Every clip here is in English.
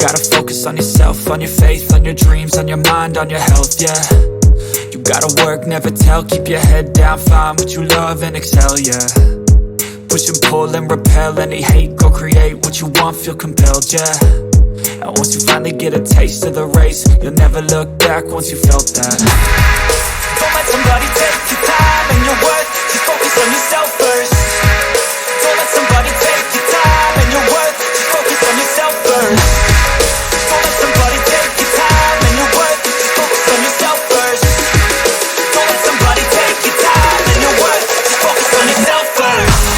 gotta focus on yourself, on your faith, on your dreams, on your mind, on your health, yeah. You gotta work, never tell, keep your head down, find what you love and excel, yeah. Push and pull and repel any hate, go create what you want, feel compelled, yeah. And once you finally get a taste of the race, you'll never look back once you felt that. Don't let somebody take your time and your worth, just focus on yourself first. Don't let somebody take your time and your worth, just focus on yourself first. Don't let somebody take your time and your worth, just focus on yourself first. Don't let somebody take your time and your worth, just focus on yourself first.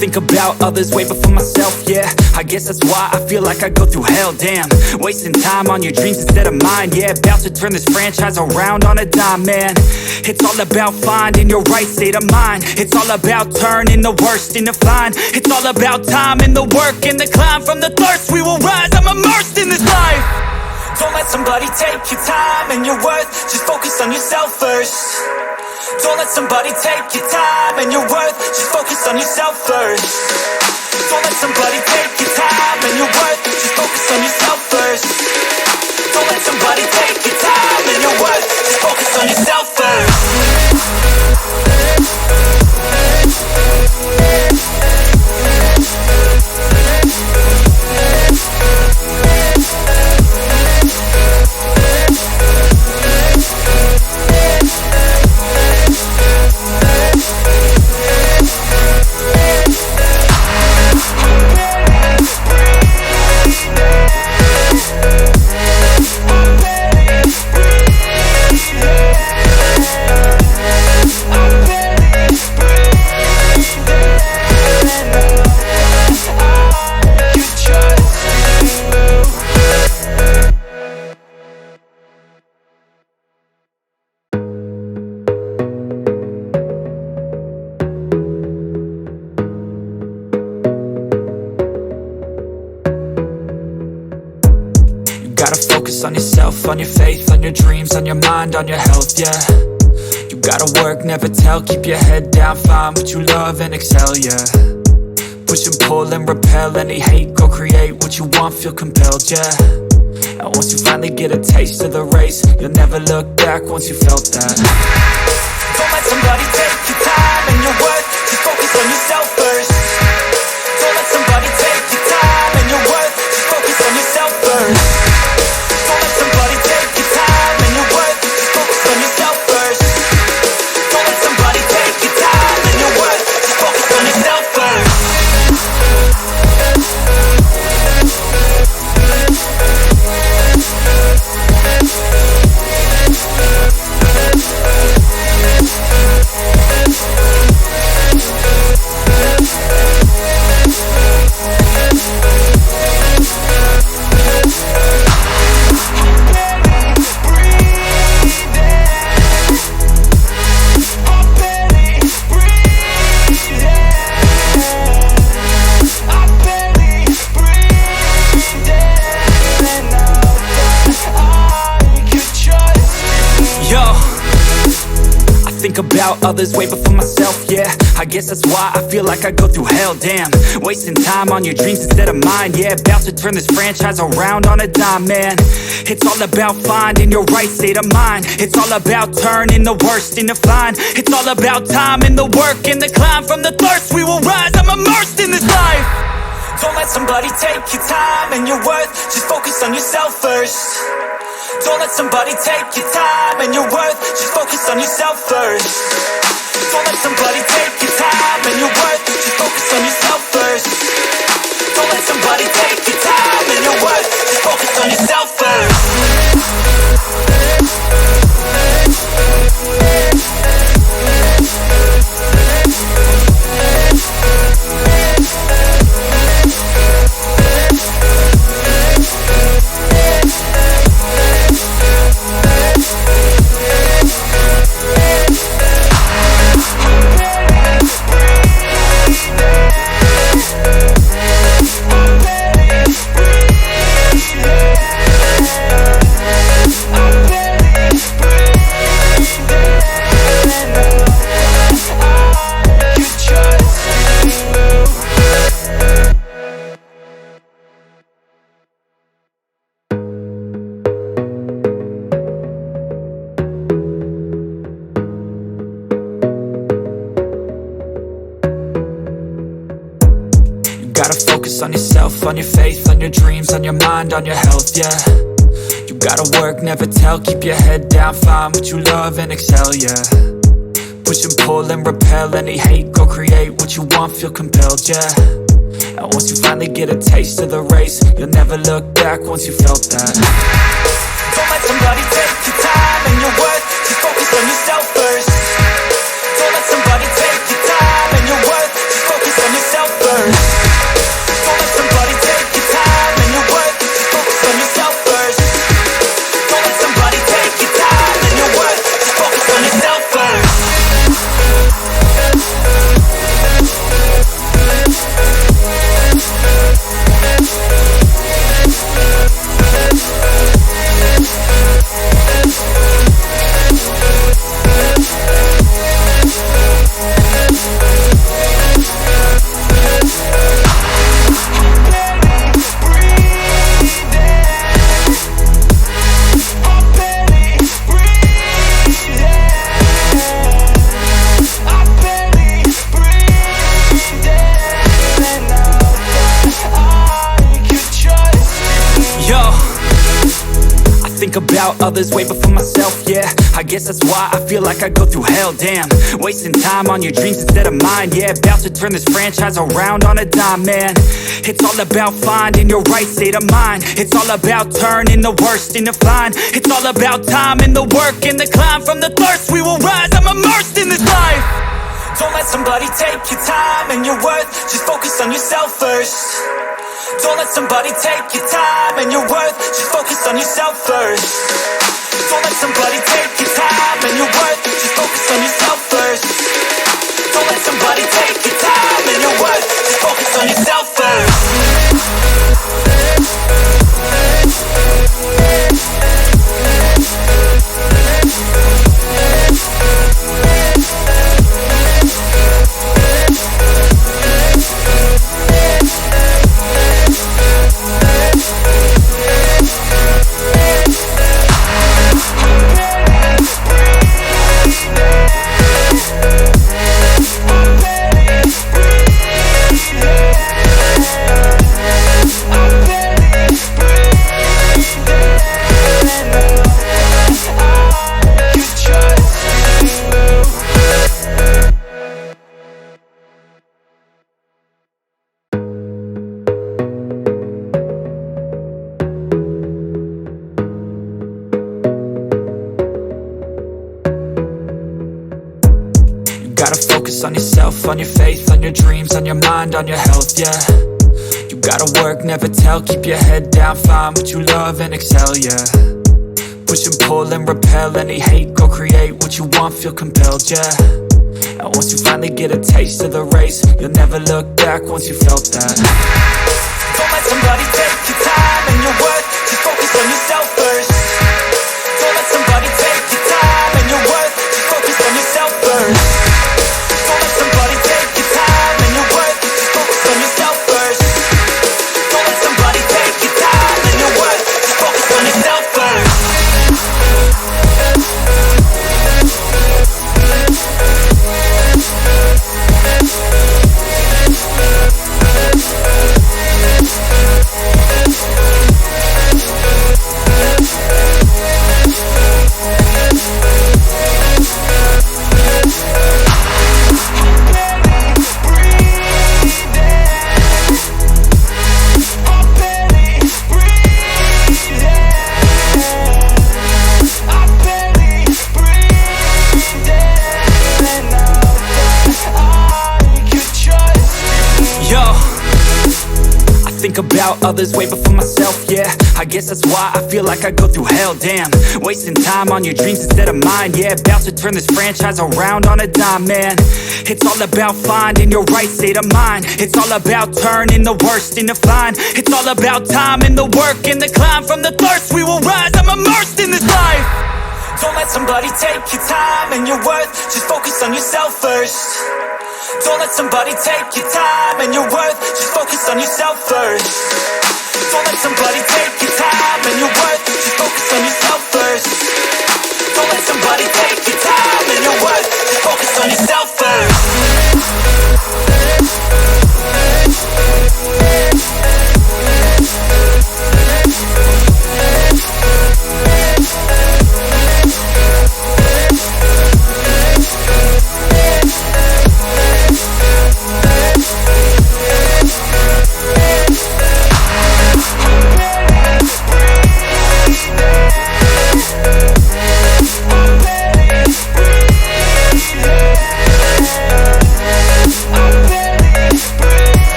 Think about others way before myself, yeah. I guess that's why I feel like I go through hell, damn. Wasting time on your dreams instead of mine, yeah. About to turn this franchise around on a dime, man. It's all about finding your right state of mind. It's all about turning the worst into fine. It's all about time and the work and the climb. From the thirst we will rise, I'm immersed in this life. Don't let somebody take your time and your worth, just focus on yourself first. Don't let somebody take your time and your worth, just focus on yourself first. Don't let somebody take your time and your worth, just focus on yourself first. Don't let somebody take your time and your worth, just focus on yourself first. On yourself, on your faith, on your dreams, on your mind, on your health, yeah. You gotta work, never tell, keep your head down, find what you love and excel, yeah. Push and pull and repel any hate, go create what you want, feel compelled, yeah. And once you finally get a taste of the race, you'll never look back once you felt that. Don't let somebody take your time and your worth, just focus on yourself first. Don't let somebody take your time and your worth, just focus on yourself first. Don't let somebody take your time and your worth, just focus on yourself first. Don't let somebody take your time and your worth, just focus on yourself first. Think about others way before myself, yeah. I guess that's why I feel like I go through hell, damn. Wasting time on your dreams instead of mine, yeah. About to turn this franchise around on a dime, man. It's all about finding your right state of mind. It's all about turning the worst into fine. It's all about time and the work and the climb. From the thirst we will rise, I'm immersed in this life. Don't let somebody take your time and your worth, just focus on yourself first. Don't let somebody take your time and your worth, just focus on yourself first. Don't let somebody take your time and your worth, just focus on yourself first. Don't let somebody take your time and your worth, just focus on yourself first. focus on yourself, on your faith, on your dreams, on your mind, on your health, yeah. You gotta work, never tell, keep your head down, find what you love and excel, yeah. Push and pull and repel any hate, go create what you want, feel compelled, yeah. And once you finally get a taste of the race, you'll never look back once you felt that. Don't let somebody take your time and your worth, just focus on yourself first. Don't let somebody take your time and your worth, just focus on yourself first. Don't let somebody take your time and your worth, just focus on yourself first. Don't let somebody take your time and your worth, just focus on yourself first. Think about others way before myself, yeah. I guess that's why I feel like I go through hell, damn. Wasting time on your dreams instead of mine, yeah. About to turn this franchise around on a dime, man. It's all about finding your right state of mind. It's all about turning the worst into fine. It's all about time and the work and the climb. From the thirst we will rise, I'm immersed in this life. Don't let somebody take your time and your worth, just focus on yourself first. Don't let somebody take your time and your worth, just focus on yourself first. Don't let somebody take your time and your worth, just focus on yourself first. Don't let somebody take your time and your worth, just focus on yourself first. Gotta focus on yourself, on your faith, on your dreams, on your mind, on your health, yeah. You gotta work, never tell, keep your head down, find what you love and excel, yeah. Push and pull and repel any hate, go create what you want, feel compelled, yeah. And once you finally get a taste of the race, you'll never look back once you felt that. Don't let somebody take your time and your worth, just focus on yourself first. Don't let somebody take your time and your worth, just focus on yourself first. Don't let somebody take your time and your worth, just focus on yourself first. Don't let somebody take your time and your worth, just focus on yourself first. Think about others way before myself, yeah. I guess that's why I feel like I go through hell, damn. Wasting time on your dreams instead of mine, yeah. About to turn this franchise around on a dime, man. It's all about finding your right state of mind. It's all about turning the worst into fine. It's all about time and the work and the climb. From the thirst we will rise, I'm immersed in this life. Don't let somebody take your time and your worth, just focus on yourself first. Don't let somebody take your time and your worth, just focus on yourself first. Don't let somebody take your time